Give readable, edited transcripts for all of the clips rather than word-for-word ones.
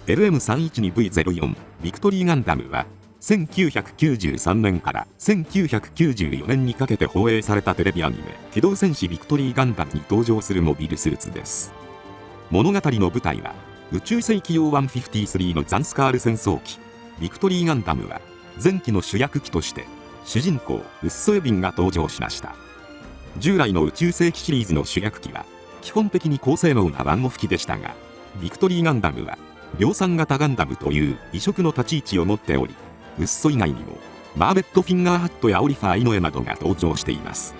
LM312V04 ビクトリーガンダムは1993年から1994年にかけて放映されたテレビアニメ「機動戦士ビクトリーガンダム」に登場するモビルスーツです。物語の舞台は宇宙世紀用153のザンスカール戦争機。ビクトリーガンダムは前期の主役機として主人公ウッソエビンが登場しました。従来の宇宙世紀シリーズの主役機は基本的に高性能なワンオフ機でしたが、ビクトリーガンダムは量産型ガンダムという異色の立ち位置を持っており、ウッソ以外にもバーベットフィンガーハットやオリファー・イノエなどが登場しています。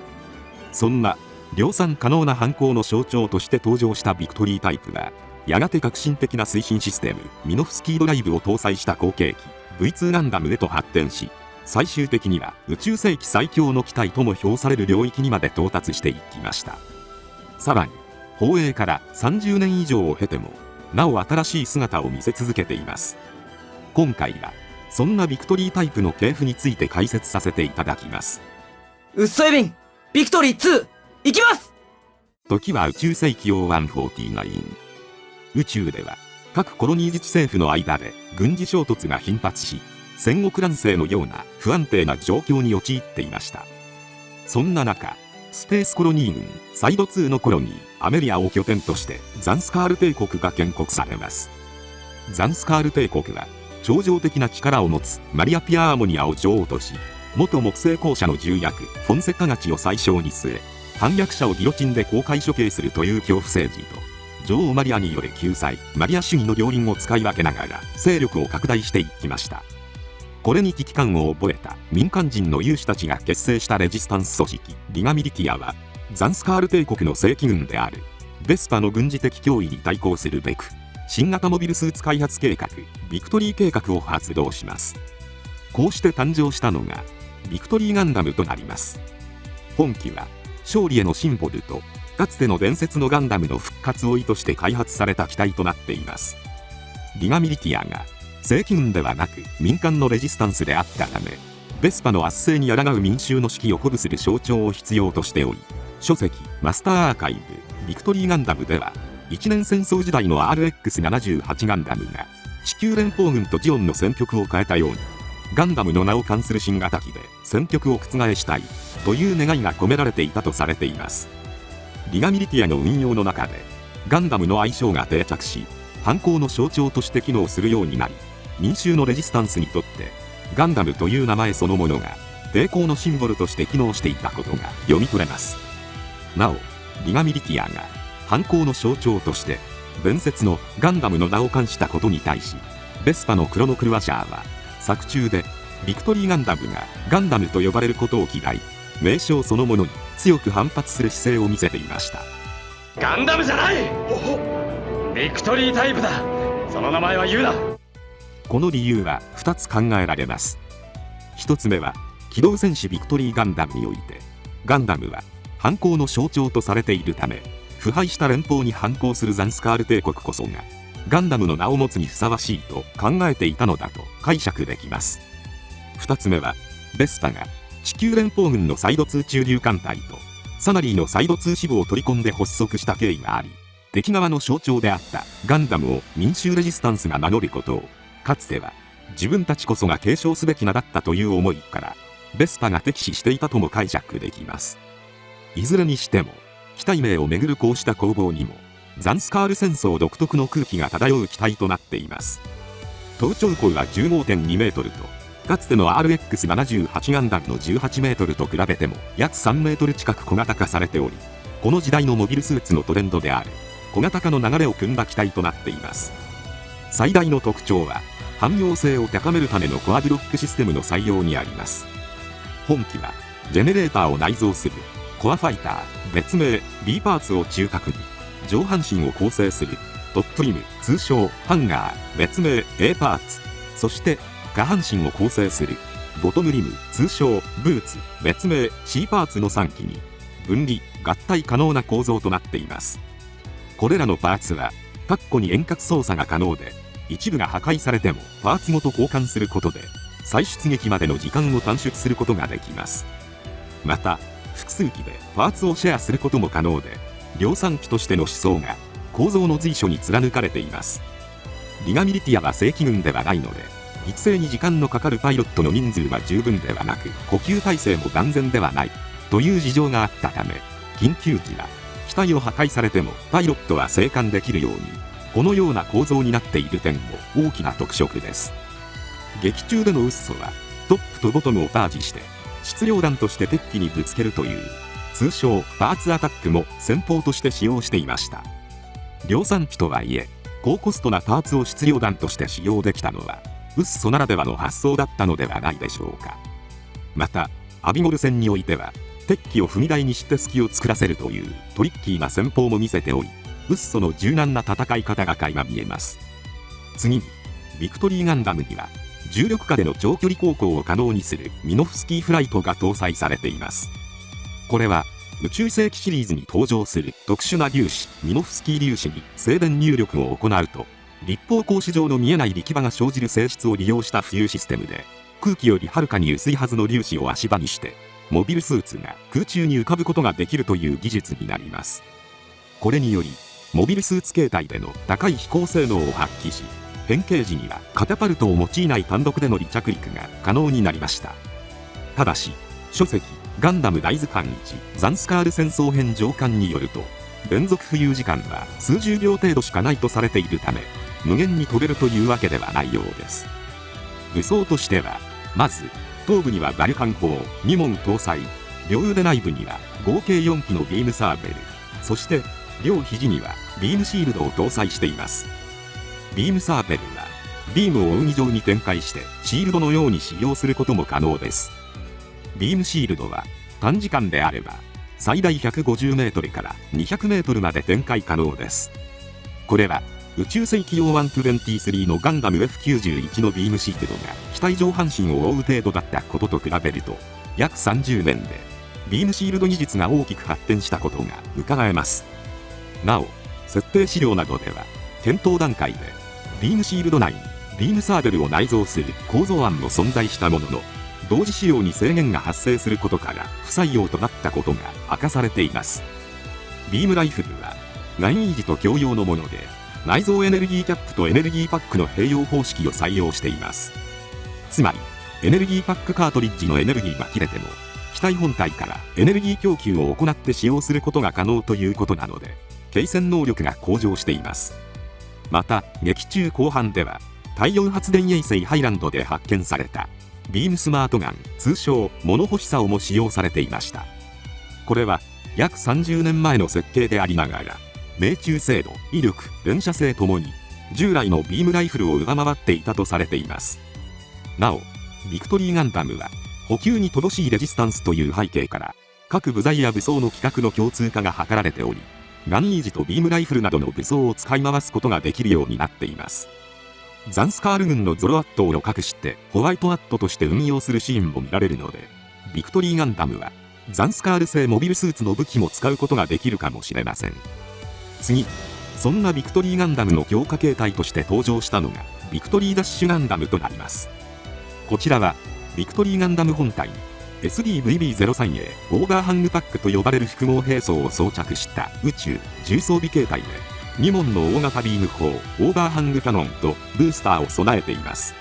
そんな量産可能な反攻の象徴として登場したビクトリータイプは、やがて革新的な推進システムミノフスキードライブを搭載した後継機 V2 ガンダムへと発展し、最終的には宇宙世紀最強の機体とも評される領域にまで到達していきました。さらに放映から30年以上を経てもなお新しい姿を見せ続けています。今回はそんなビクトリータイプの系譜について解説させていただきます。ウッソエビンビクトリー2行きます。時は宇宙世紀用149。宇宙では各コロニー自治政府の間で軍事衝突が頻発し、戦国乱世のような不安定な状況に陥っていました。そんな中、スペースコロニー軍サイド2のコロニーアメリアを拠点としてザンスカール帝国が建国されます。ザンスカール帝国は超常的な力を持つマリア・ピアーモニアを女王とし、元木星公社の重役フォンセカガチを宰相に据え、反逆者をギロチンで公開処刑するという恐怖政治と、女王マリアによる救済マリア主義の両輪を使い分けながら勢力を拡大していきました。これに危機感を覚えた民間人の有志たちが結成したレジスタンス組織リガミリティアは、ザンスカール帝国の正規軍であるベスパの軍事的脅威に対抗するべく、新型モビルスーツ開発計画ビクトリー計画を発動します。こうして誕生したのがビクトリーガンダムとなります。本機は勝利へのシンボルと、かつての伝説のガンダムの復活を意図して開発された機体となっています。リガミリティアが正規軍ではなく民間のレジスタンスであったため、ベスパの圧政に抗う民衆の士気を鼓舞する象徴を必要としており、書籍マスターアーカイブビクトリーガンダムでは、一年戦争時代の RX78 ガンダムが地球連邦軍とジオンの戦局を変えたように、ガンダムの名を冠する新型機で戦局を覆したいという願いが込められていたとされています。リガミリティアの運用の中でガンダムの愛称が定着し、反抗の象徴として機能するようになり、民衆のレジスタンスにとってガンダムという名前そのものが抵抗のシンボルとして機能していたことが読み取れます。なお、リガミリティアが反抗の象徴として伝説のガンダムの名を冠したことに対し、ベスパのクロノクルワシャーは作中でビクトリーガンダムがガンダムと呼ばれることを嫌い、名称そのものに強く反発する姿勢を見せていました。ガンダムじゃない、ビクトリータイプだ、その名前は言うな。この理由は2つ考えられます。1つ目は機動戦士ビクトリーガンダムにおいて、ガンダムは反抗の象徴とされているため、腐敗した連邦に反抗するザンスカール帝国こそがガンダムの名を持つにふさわしいと考えていたのだと解釈できます。2つ目はベスパが地球連邦軍のサイド2駐留艦隊とサナリーのサイド2支部を取り込んで発足した経緯があり、敵側の象徴であったガンダムを民衆レジスタンスが名乗ることを、かつては自分たちこそが継承すべき名だったという思いからベスパが敵視していたとも解釈できます。いずれにしても機体名をめぐるこうした攻防にもザンスカール戦争独特の空気が漂う機体となっています。頭頂高は 15.2 メートルと、かつての RX78 ガンダムの18メートルと比べても約3メートル近く小型化されており、この時代のモビルスーツのトレンドである小型化の流れを組んだ機体となっています。最大の特徴は汎用性を高めるためのコアブロックシステムの採用にあります。本機はジェネレーターを内蔵するコアファイター別名 B パーツを中核に、上半身を構成するトップリム通称ハンガー別名 A パーツ、そして下半身を構成するボトムリム通称ブーツ別名 C パーツの3機に分離合体可能な構造となっています。これらのパーツは各個に遠隔操作が可能で、一部が破壊されてもパーツごと交換することで再出撃までの時間を短縮することができます。また複数機でパーツをシェアすることも可能で、量産機としての思想が構造の随所に貫かれています。リガミリティアは正規軍ではないので、育成に時間のかかるパイロットの人数は十分ではなく、補給体制も万全ではないという事情があったため、緊急時は機体を破壊されてもパイロットは生還できるように、このような構造になっている点も大きな特色です。劇中でのウッソはトップとボトムをパージして質量弾として敵機にぶつけるという通称パーツアタックも戦法として使用していました。量産機とはいえ高コストなパーツを質量弾として使用できたのはウッソならではの発想だったのではないでしょうか。またアビゴル戦においては敵機を踏み台にして隙を作らせるというトリッキーな戦法も見せており、ウッソの柔軟な戦い方が垣間見えます。次にビクトリーガンダムには重力下での長距離航行を可能にするミノフスキーフライトが搭載されています。これは宇宙世紀シリーズに登場する特殊な粒子ミノフスキー粒子に静電入力を行うと立方格子状の見えない力場が生じる性質を利用した浮遊システムで、空気よりはるかに薄いはずの粒子を足場にしてモビルスーツが空中に浮かぶことができるという技術になります。これによりモビルスーツ形態での高い飛行性能を発揮し、変形時にはカタパルトを用いない単独での離着陸が可能になりました。ただし書籍ガンダム大図鑑1ザンスカール戦争編上巻によると、連続浮遊時間は数十秒程度しかないとされているため、無限に飛べるというわけではないようです。武装としてはまず頭部にはバルカン砲2門搭載、両腕内部には合計4機のビームサーベル、そして両肘にはビームシールドを搭載しています。ビームサーベルはビームを扇状に展開してシールドのように使用することも可能です。ビームシールドは短時間であれば最大150メートルから200メートルまで展開可能です。これは宇宙世紀用123のガンダム F91 のビームシールドが機体上半身を覆う程度だったことと比べると、約30年でビームシールド技術が大きく発展したことが伺えます。なお設定資料などでは検討段階でビームシールド内にビームサーベルを内蔵する構造案も存在したものの、同時使用に制限が発生することから不採用となったことが明かされています。ビームライフルは難易時と共用のもので、内蔵エネルギーキャップとエネルギーパックの併用方式を採用しています。つまりエネルギーパックカートリッジのエネルギーが切れても機体本体からエネルギー供給を行って使用することが可能ということなので、継戦能力が向上しています。また劇中後半では太陽発電衛星ハイランドで発見されたビームスマートガン通称物干し竿も使用されていました。これは約30年前の設計でありながら、命中精度、威力、連射性ともに従来のビームライフルを上回っていたとされています。なおビクトリーガンダムは補給に乏しいレジスタンスという背景から各部材や武装の規格の共通化が図られており、ガンイージとビームライフルなどの武装を使い回すことができるようになっています。ザンスカール軍のゾロアットを隠してホワイトアットとして運用するシーンも見られるので、ビクトリーガンダムはザンスカール製モビルスーツの武器も使うことができるかもしれません。次、そんなビクトリーガンダムの強化形態として登場したのがビクトリーダッシュガンダムとなります。こちらはビクトリーガンダム本体に SDVB-03A オーバーハングパックと呼ばれる複合兵装を装着した宇宙重装備形態で、2門の大型ビーム砲オーバーハングキャノンとブースターを備えています。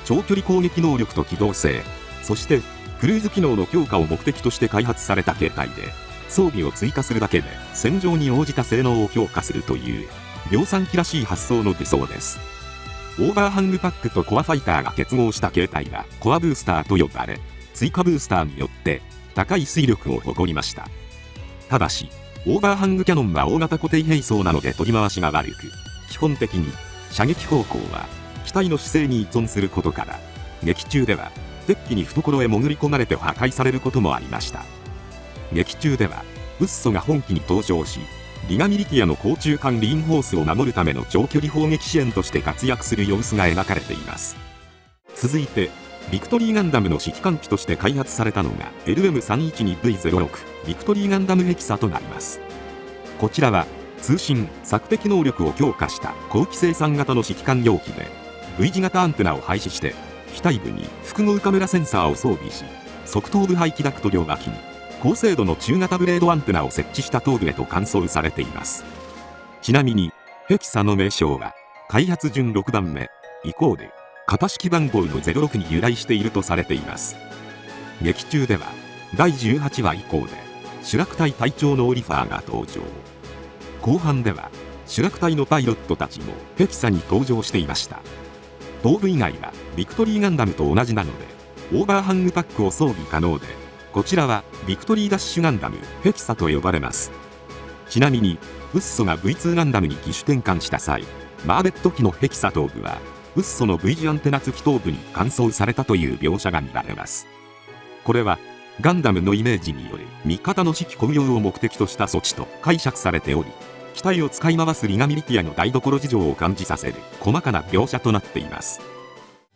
長距離攻撃能力と機動性、そしてクルーズ機能の強化を目的として開発された形態で、装備を追加するだけで戦場に応じた性能を強化するという量産機らしい発想の武装です。オーバーハングパックとコアファイターが結合した形態はコアブースターと呼ばれ、追加ブースターによって高い推力を誇りました。ただしオーバーハングキャノンは大型固定兵装なので取り回しが悪く、基本的に射撃方向は機体の姿勢に依存することから、劇中では敵機に懐へ潜り込まれて破壊されることもありました。劇中ではウッソが本機に登場し、リガミリティアの甲虫艦リインホースを守るための長距離砲撃支援として活躍する様子が描かれています。続いてビクトリーガンダムの指揮官機として開発されたのが LM312V06 ビクトリーガンダムヘキサとなります。こちらは通信・索敵能力を強化した後期生産型の指揮官容器で、 V 字型アンテナを廃止して機体部に複合カメラセンサーを装備し、側頭部排気ダクト両脇に高精度の中型ブレードアンテナを設置した頭部へと換装されています。ちなみにヘキサの名称は開発順6番目イコール型式番号の06に由来しているとされています。劇中では第18話以降でシュラク隊隊長のオリファーが登場。後半ではシュラク隊のパイロットたちもヘキサに登場していました。頭部以外はビクトリーガンダムと同じなのでオーバーハングパックを装備可能で、こちらはビクトリーダッシュガンダムヘキサと呼ばれます。ちなみにウッソが V2 ガンダムに機種転換した際、マーベット機のヘキサ頭部はウッソの V 字アンテナ付き頭部に換装されたという描写が見られます。これはガンダムのイメージによる味方の士気高揚を目的とした措置と解釈されており、機体を使い回すリガミリティアの台所事情を感じさせる細かな描写となっています。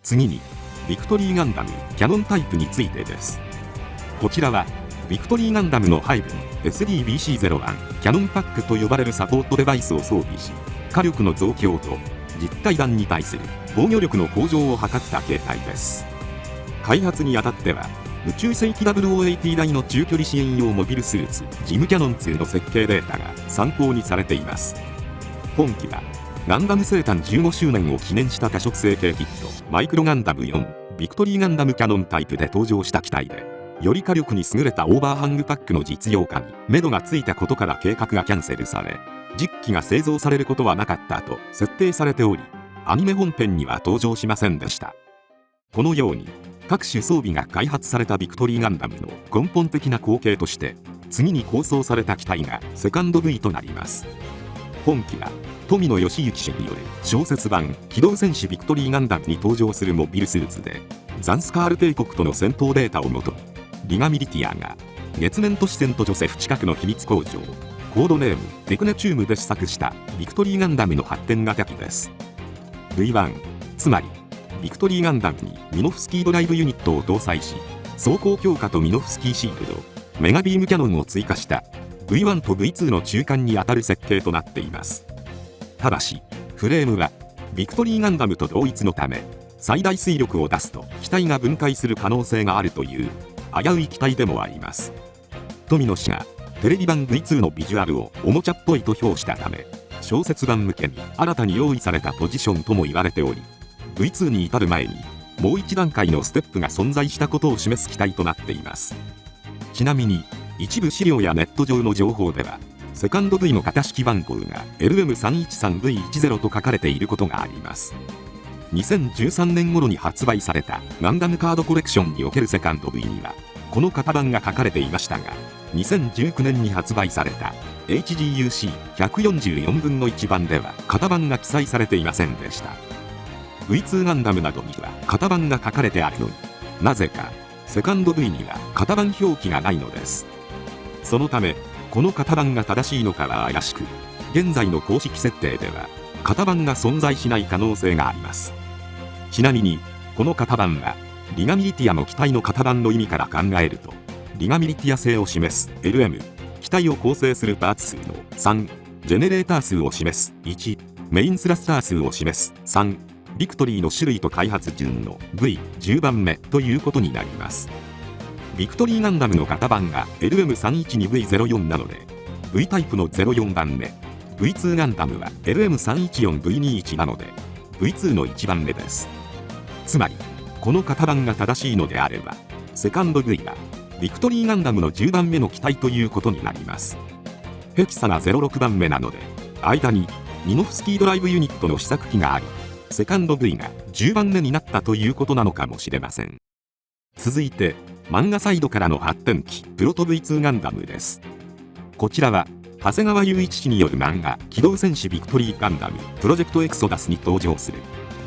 次にビクトリーガンダムキャノンタイプについてです。こちらはビクトリーガンダムの背部に SDBC-01 キャノンパックと呼ばれるサポートデバイスを装備し、火力の増強と実体弾に対する防御力の向上を図った形態です。開発にあたっては宇宙世紀 WO80 台の中距離支援用モビルスーツジムキャノン2の設計データが参考にされています。本機はガンダム生誕15周年を記念した多色成型キットマイクロガンダム4ビクトリーガンダムキャノンタイプで登場した機体で、より火力に優れたオーバーハングパックの実用化に目処がついたことから計画がキャンセルされ、10機が製造されることはなかったと設定されており、アニメ本編には登場しませんでした。このように各種装備が開発されたビクトリーガンダムの根本的な後継として、次に構想された機体がセカンド V となります。本機は富野義行氏による小説版機動戦士ビクトリーガンダムに登場するモビルスーツで、ザンスカール帝国との戦闘データをもとにリガミリティアが月面都市セントジョセフ近くの秘密工場コードネームテクネチュームで試作したビクトリーガンダムの発展型機です。 V1 つまりビクトリーガンダムにミノフスキードライブユニットを搭載し、装甲強化とミノフスキーシールドメガビームキャノンを追加した V1 と V2 の中間にあたる設計となっています。ただしフレームはビクトリーガンダムと同一のため、最大推力を出すと機体が分解する可能性があるという危うい機体でもあります。富野氏がテレビ版 V2 のビジュアルをおもちゃっぽいと評したため、小説版向けに新たに用意されたポジションとも言われており、 V2 に至る前にもう一段階のステップが存在したことを示す機体となっています。ちなみに一部資料やネット上の情報では、セカンド V の型式番号が LM313V10 と書かれていることがあります。2013年頃に発売されたガンダムカードコレクションにおけるセカンド V にはこの型番が書かれていましたが、2019年に発売された HGUC144 分の1番では型番が記載されていませんでした。 V2 ガンダムなどには型番が書かれてあるのに、なぜかセカンド V には型番表記がないのです。そのためこの型番が正しいのかは怪しく、現在の公式設定では型番が存在しない可能性があります。ちなみにこの型番はリガミリティアの機体の型番の意味から考えると、リガミリティア性を示す LM、 機体を構成するパーツ数の3、ジェネレーター数を示す1、メインスラスター数を示す3、ビクトリーの種類と開発順の V10 番目ということになります。ビクトリーガンダムの型番が LM312V04 なので V タイプの04番目、 V2 ガンダムは LM314V21 なので V2 の1番目です。つまりこの型番が正しいのであれば、セカンド V はビクトリーガンダムの10番目の機体ということになります。ヘキサが06番目なので、間にミノフスキードライブユニットの試作機があり、セカンド V が10番目になったということなのかもしれません。続いて漫画サイドからの発展機プロト V2 ガンダムです。こちらは長谷川雄一氏による漫画機動戦士ビクトリーガンダムプロジェクトエクソダスに登場する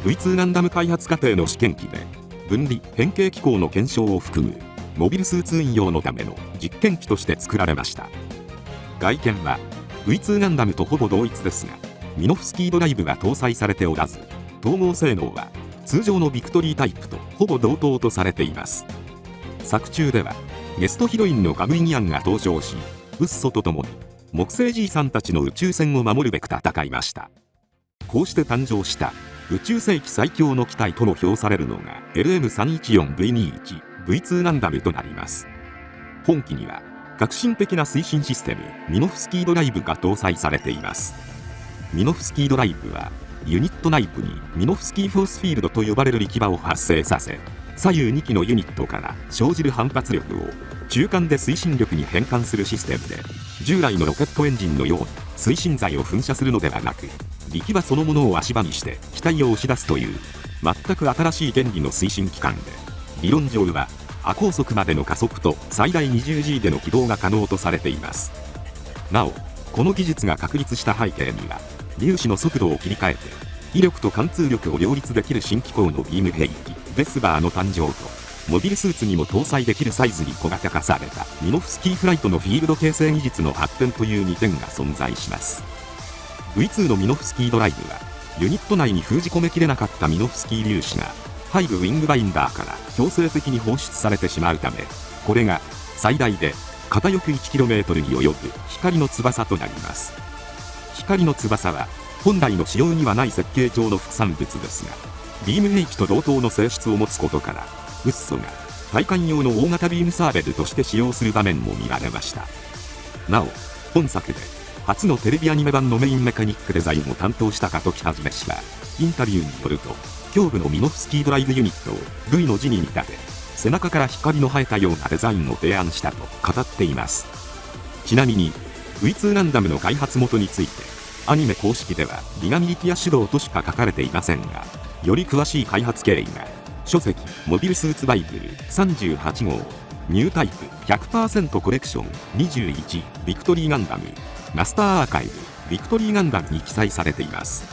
V2 ガンダム開発過程の試験機で、分離変形機構の検証を含むモビルスーツ運用のための実験機として作られました。外見は V2 ガンダムとほぼ同一ですが、ミノフスキードライブが搭載されておらず、統合性能は通常のビクトリータイプとほぼ同等とされています。作中ではゲストヒロインのガムイギアンが登場し、ウッソと共に木星じいさんたちの宇宙船を守るべく戦いました。こうして誕生した宇宙世紀最強の機体とも評されるのが LM314V21 V2 ガンダムとなります。本機には革新的な推進システムミノフスキードライブが搭載されています。ミノフスキードライブはユニット内部にミノフスキーフォースフィールドと呼ばれる力場を発生させ、左右2機のユニットから生じる反発力を中間で推進力に変換するシステムで、従来のロケットエンジンのように推進剤を噴射するのではなく、力場そのものを足場にして機体を押し出すという全く新しい原理の推進機関で、理論上は亜高速までの加速と最大 20G での軌道が可能とされています。なお、この技術が確立した背景には、粒子の速度を切り替えて威力と貫通力を両立できる新機構のビーム兵器ベスバーの誕生と、モビルスーツにも搭載できるサイズに小型化されたミノフスキーフライトのフィールド形成技術の発展という2点が存在します。 V2 のミノフスキードライブは、ユニット内に封じ込めきれなかったミノフスキー粒子が背部ウィングバインダーから強制的に放出されてしまうため、これが最大で片翼 1km に及ぶ光の翼となります。光の翼は本来の仕様にはない設計上の副産物ですが、ビーム兵器と同等の性質を持つことから、ウッソが対艦用の大型ビームサーベルとして使用する場面も見られました。なお、本作で初のテレビアニメ版のメインメカニックデザインを担当した加藤はじめ氏は、インタビューによると、胸部のミノフスキードライブユニットを V の字に見立て、背中から光の生えたようなデザインを提案したと語っています。ちなみに V2 ガンダムの開発元について、アニメ公式ではリガミリティア主導としか書かれていませんが、より詳しい開発経緯が書籍モビルスーツバイブル38号ニュータイプ 100% コレクション21ビクトリーガンダムマスターアーカイブビクトリーガンダムに記載されています。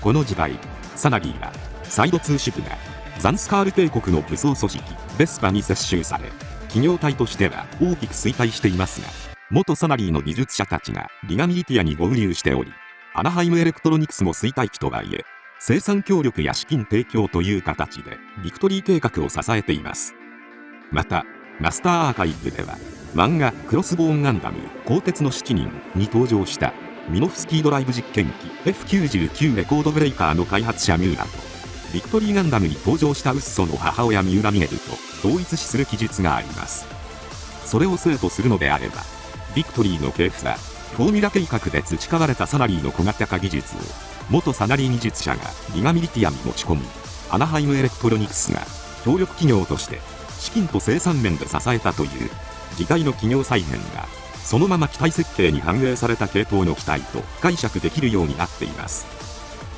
この時代、サナリーはサイド2支部がザンスカール帝国の武装組織ベスパに接収され、企業体としては大きく衰退していますが、元サナリーの技術者たちがリガミリティアに合流しており、アナハイムエレクトロニクスも衰退期とはいえ、生産協力や資金提供という形でビクトリー計画を支えています。また、マスターアーカイブでは、漫画クロスボーンガンダム鋼鉄の7人に登場したミノフスキードライブ実験機 F99 レコードブレイカーの開発者ミューラと、ビクトリーガンダムに登場したウッソの母親ミューラミゲルと同一視する記述があります。それを正とするのであれば、ビクトリーの系譜はフォーミュラ計画で培われたサナリーの小型化技術を元サナリー技術者がリガミリティアに持ち込み、アナハイムエレクトロニクスが協力企業として資金と生産面で支えたという時代の企業再編が、そのまま機体設計に反映された系統の機体と解釈できるようになっています。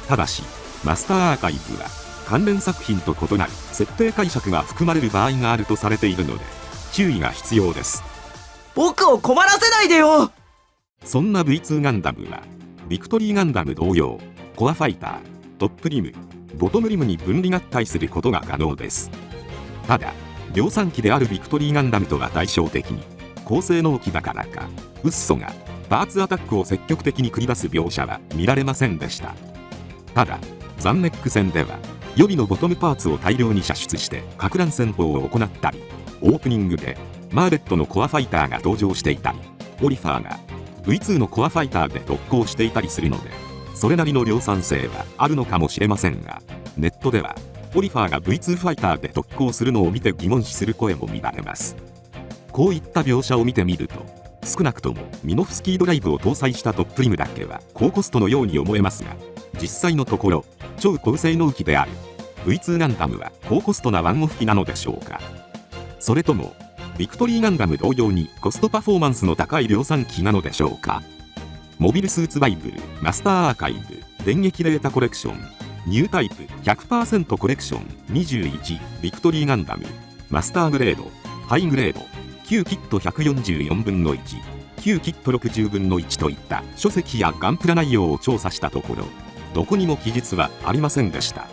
ただし、マスターアーカイブは関連作品と異なる設定解釈が含まれる場合があるとされているので、注意が必要です。僕を困らせないでよ。そんな V2 ガンダムはビクトリーガンダム同様、コアファイター、トップリム、ボトムリムに分離合体することが可能です。ただ、量産機であるビクトリーガンダムとは対照的に、高性能機だからか、ウッソがパーツアタックを積極的に繰り出す描写は見られませんでした。ただ、ザンネック戦では予備のボトムパーツを大量に射出して撹乱戦法を行ったり、オープニングでマーレットのコアファイターが登場していたり、オリファーが V2 のコアファイターで特攻していたりするので、それなりの量産性はあるのかもしれませんが、ネットではオリファーが V2 ファイターで特攻するのを見て疑問視する声も見られます。こういった描写を見てみると、少なくともミノフスキードライブを搭載したトップリムだけは高コストのように思えますが、実際のところ超高性能機である V2 ガンダムは高コストなワンオフ機なのでしょうか。それともビクトリーガンダム同様にコストパフォーマンスの高い量産機なのでしょうか。モビルスーツバイブルマスターアーカイブ電撃データコレクションニュータイプ 100% コレクション21ビクトリーガンダムマスターグレードハイグレード旧キット144分の1旧キット60分の1といった書籍やガンプラ内容を調査したところ、どこにも記述はありませんでした。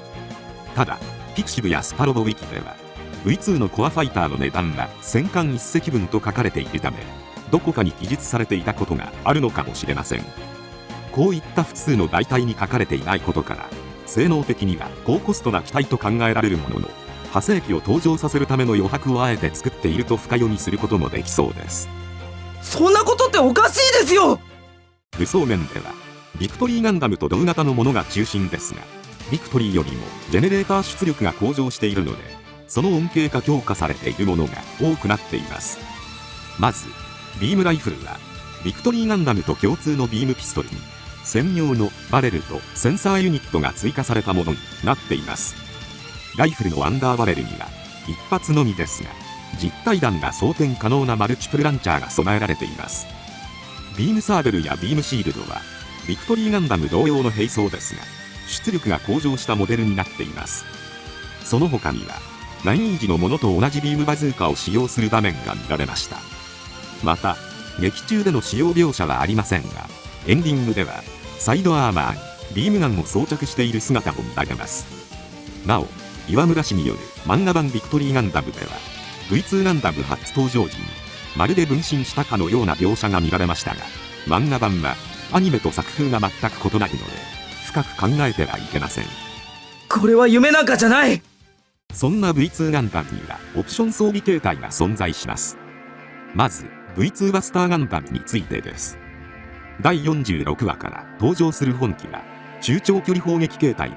ただ、ピクシブやスパロボウィキでは V2 のコアファイターの値段は戦艦1隻分と書かれているため、どこかに記述されていたことがあるのかもしれません。こういった複数の媒体に書かれていないことから、性能的には高コストな機体と考えられるものの、派生機を登場させるための余白をあえて作っていると深読みすることもできそうです。そんなことっておかしいですよ。武装面ではビクトリーガンダムと同型のものが中心ですが、ビクトリーよりもジェネレーター出力が向上しているので、その恩恵が強化されているものが多くなっています。まずビームライフルはビクトリーガンダムと共通のビームピストルに専用のバレルとセンサーユニットが追加されたものになっています。ライフルのアンダーバレルには一発のみですが、実体弾が装填可能なマルチプルランチャーが備えられています。ビームサーベルやビームシールドはビクトリーガンダム同様の兵装ですが、出力が向上したモデルになっています。その他にはナインイージのものと同じビームバズーカを使用する場面が見られました。また劇中での使用描写はありませんが、エンディングではサイドアーマーにビームガンを装着している姿も見られます。なお岩村氏による漫画版ビクトリーガンダムでは V2 ガンダム初登場時にまるで分身したかのような描写が見られましたが、漫画版はアニメと作風が全く異なるので深く考えてはいけません。これは夢なんかじゃない。そんな V2 ガンダムにはオプション装備形態が存在します。まず V2 バスターガンダムについてです。第46話から登場する本機は中長距離砲撃形態で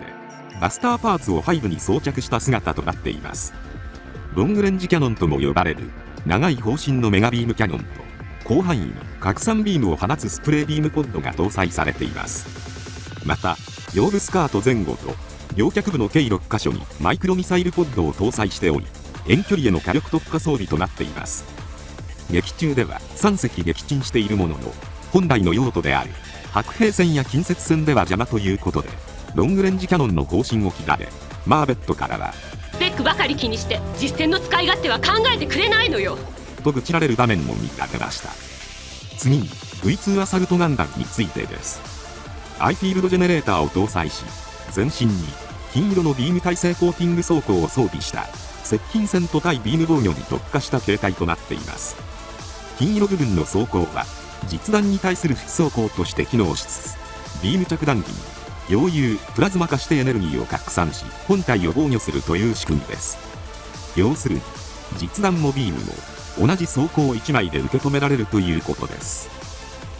バスターパーツを背部に装着した姿となっています。ロングレンジキャノンとも呼ばれる長い砲身のメガビームキャノンと広範囲に拡散ビームを放つスプレービームポッドが搭載されています。また腰部スカート前後と両脚部の計6箇所にマイクロミサイルポッドを搭載しており、遠距離への火力特化装備となっています。劇中では3隻撃沈しているものの、本来の用途である白兵戦や近接戦では邪魔ということでロングレンジキャノンの方針を切られ、マーベットからはスペックばかり気にして実戦の使い勝手は考えてくれないのよと愚痴られる場面も見られました。次に V2 アサルトガンダムについてです。アイフィールドジェネレーターを搭載し、全身に金色のビーム耐性コーティング装甲を装備した接近戦と対ビーム防御に特化した形態となっています。金色部分の装甲は実弾に対する副装甲として機能しつつ、ビーム着弾時に溶融プラズマ化してエネルギーを拡散し本体を防御するという仕組みです。要するに実弾もビームも同じ装甲1枚で受け止められるということです。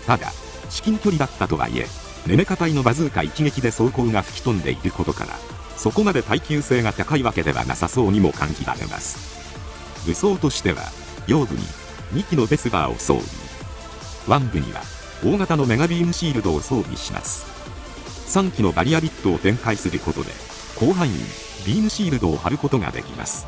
ただ至近距離だったとはいえ、ネメカ隊のバズーカ一撃で装甲が吹き飛んでいることから、そこまで耐久性が高いわけではなさそうにも感じられます。武装としては腰部に2機のベスバーを装備、腕部には大型のメガビームシールドを装備します。3機のバリアビットを展開することで広範囲にビームシールドを貼ることができます。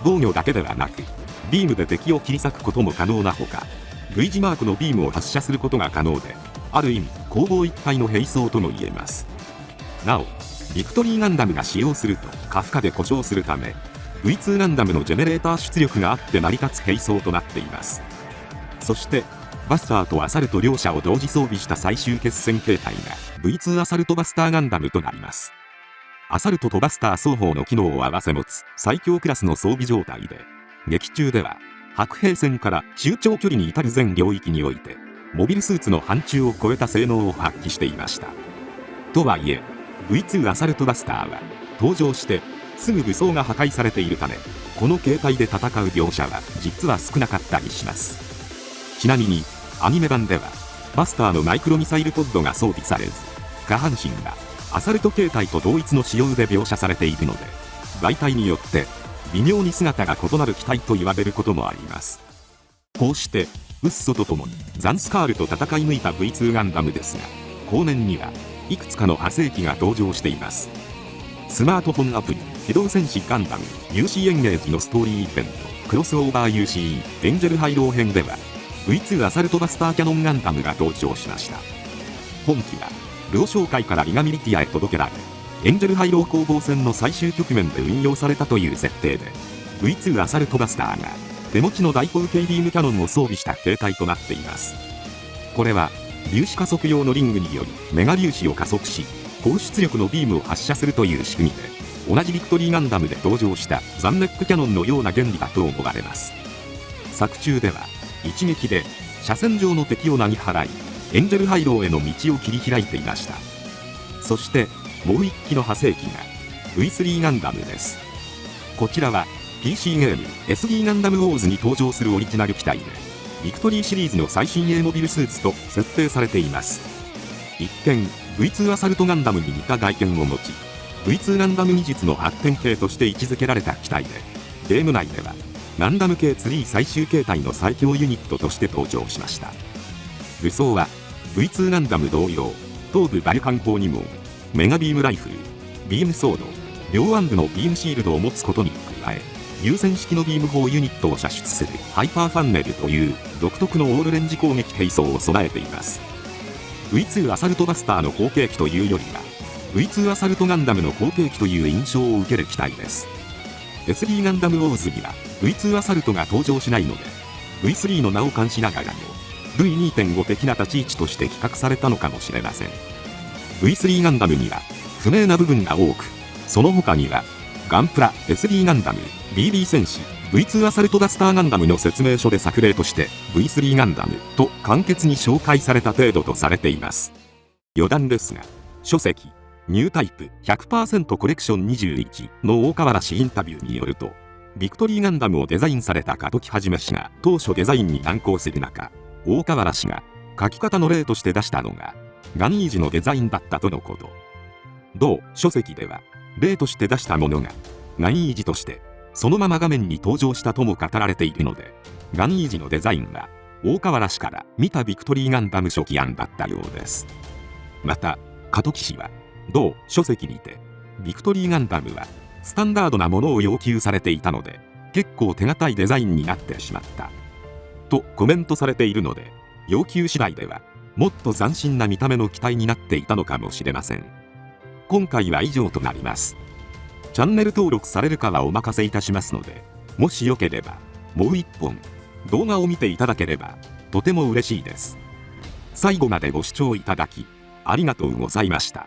防御だけではなくビームで敵を切り裂くことも可能なほか、 V 字マークのビームを発射することが可能で、ある意味攻防一体の兵装とも言えます。なおビクトリーガンダムが使用すると過負荷で故障するため、 V2 ガンダムのジェネレーター出力があって成り立つ兵装となっています。そしてバスターとアサルト両者を同時装備した最終決戦形態が V2 アサルトバスターガンダムとなります。アサルトとバスター双方の機能を併せ持つ最強クラスの装備状態で、劇中では白兵戦から中長距離に至る全領域においてモビルスーツの範疇を超えた性能を発揮していました。とはいえ V2 アサルトバスターは登場してすぐ武装が破壊されているため、この形態で戦う描写は実は少なかったりします。ちなみにアニメ版ではバスターのマイクロミサイルポッドが装備されず、下半身がアサルト形態と同一の仕様で描写されているので、媒体によって微妙に姿が異なる機体と言われることもあります。こうしてウッソと共にザンスカールと戦い抜いた V2 ガンダムですが、後年にはいくつかの派生機が登場しています。スマートフォンアプリ機動戦士ガンダム UC エンゲージのストーリーイベントクロスオーバー UC エンジェルハイロー編では V2 アサルトバスターキャノンガンダムが登場しました。本機はルオ商会からリガミリティアへ届けられ、エンジェルハイロー攻防戦の最終局面で運用されたという設定で、 V2 アサルトバスターが手持ちの大砲系ビームキャノンを装備した形態となっています。これは粒子加速用のリングによりメガ粒子を加速し高出力のビームを発射するという仕組みで、同じビクトリーガンダムで登場したザンネックキャノンのような原理だと思われます。作中では一撃で車線上の敵をなぎ払い、エンジェルハイローへの道を切り開いていました。そしてもう一機の派生機が V3 ガンダムです。こちらは PC ゲーム SD ガンダムウォーズに登場するオリジナル機体で、ビクトリーシリーズの最新鋭モビルスーツと設定されています。一見 V2 アサルトガンダムに似た外見を持ち、 V2 ガンダム技術の発展系として位置づけられた機体で、ゲーム内ではガンダム系3最終形態の最強ユニットとして登場しました。武装は V2 ガンダム同様頭部バルカン砲2門、メガビームライフル、ビームソード、両腕部のビームシールドを持つことに加え、優先式のビーム砲ユニットを射出するハイパーファンネルという独特のオールレンジ攻撃兵装を備えています。V2 アサルトバスターの後継機というよりは V2 アサルトガンダムの後継機という印象を受ける機体です。 SD ガンダムウォーズには V2 アサルトが登場しないので V3 の名を冠しながらも V2.5 的な立ち位置として企画されたのかもしれません。 V3 ガンダムには不明な部分が多く、その他にはガンプラ、SD ガンダム、BB 戦士、V2 アサルトバスターガンダムの説明書で作例として V3 ガンダムと簡潔に紹介された程度とされています。余談ですが、書籍ニュータイプ 100% コレクション21の大河原氏インタビューによると、ビクトリーガンダムをデザインされた門木はじめ氏が当初デザインに難航する中、大河原氏が書き方の例として出したのがガンイージのデザインだったとのこと。同書籍では例として出したものがガンイージとしてそのまま画面に登場したとも語られているので、ガンイージのデザインは大河原氏から見たビクトリーガンダム初期案だったようです。また門木氏は同書籍にてビクトリーガンダムはスタンダードなものを要求されていたので結構手堅いデザインになってしまったとコメントされているので、要求次第ではもっと斬新な見た目の機体になっていたのかもしれません。今回は以上となります。チャンネル登録されるかはお任せいたしますので、もしよければもう一本動画を見ていただければとても嬉しいです。最後までご視聴いただきありがとうございました。